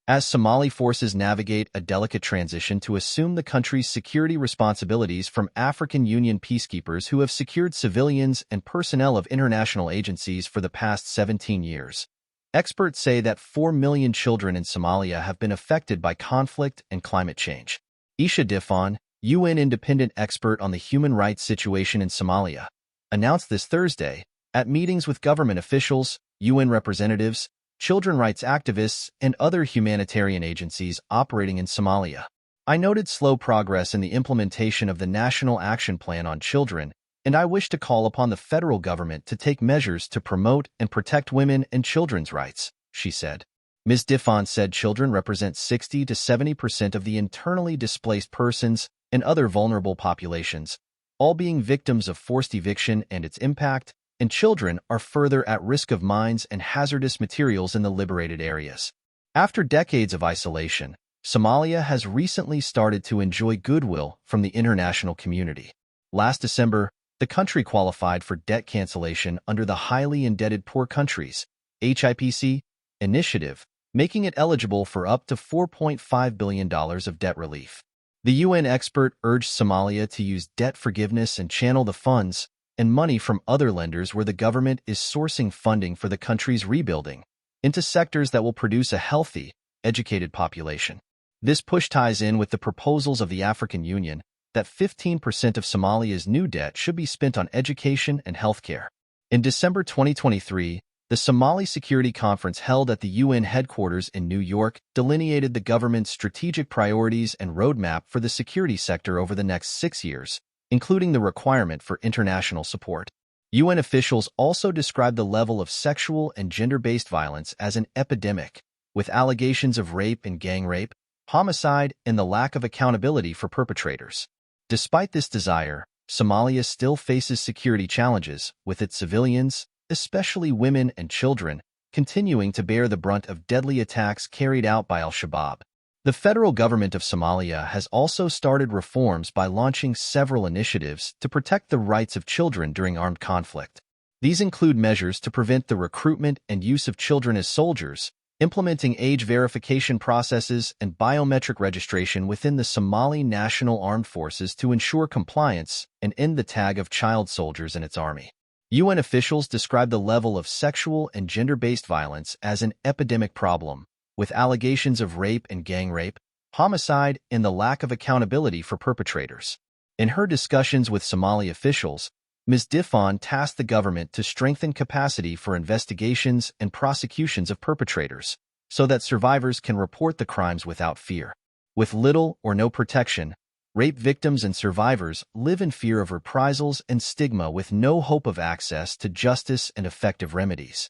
As Somali forces navigate a delicate transition to assume the country's security responsibilities from African Union peacekeepers who have secured civilians and personnel of international agencies for the past 17 years. Experts say that 4 million children in Somalia have been affected by conflict and climate change. Isha Difon, UN independent expert on the human rights situation in Somalia, announced this Thursday at meetings with government officials, UN representatives, children rights activists, and other humanitarian agencies operating in Somalia. I noted slow progress in the implementation of the National Action Plan on Children, and I wish to call upon the federal government to take measures to promote and protect women and children's rights, she said. Ms. Difon said children represent 60 to 70% of the internally displaced persons and other vulnerable populations, all being victims of forced eviction and its impact, and children are further at risk of mines and hazardous materials in the liberated areas. After decades of isolation, Somalia has recently started to enjoy goodwill from the international community. Last December, the country qualified for debt cancellation under the Highly Indebted Poor Countries (HIPC) initiative, making it eligible for up to $4.5 billion of debt relief. The UN expert urged Somalia to use debt forgiveness and channel the funds and money from other lenders where the government is sourcing funding for the country's rebuilding into sectors that will produce a healthy, educated population. This push ties in with the proposals of the African Union that 15% of Somalia's new debt should be spent on education and healthcare. In December 2023, the Somali Security Conference held at the UN headquarters in New York delineated the government's strategic priorities and roadmap for the security sector over the next 6 years, including the requirement for international support. UN officials also described the level of sexual and gender-based violence as an epidemic, with allegations of rape and gang rape, homicide, and the lack of accountability for perpetrators. Despite this desire, Somalia still faces security challenges, with its civilians, especially women and children, continuing to bear the brunt of deadly attacks carried out by al-Shabaab. The federal government of Somalia has also started reforms by launching several initiatives to protect the rights of children during armed conflict. These include measures to prevent the recruitment and use of children as soldiers, implementing age verification processes and biometric registration within the Somali National Armed Forces to ensure compliance and end the tag of child soldiers in its army. UN officials describe the level of sexual and gender-based violence as an epidemic problem, with allegations of rape and gang rape, homicide, and the lack of accountability for perpetrators. In her discussions with Somali officials, Ms. Difon tasked the government to strengthen capacity for investigations and prosecutions of perpetrators, so that survivors can report the crimes without fear. With little or no protection, rape victims and survivors live in fear of reprisals and stigma with no hope of access to justice and effective remedies.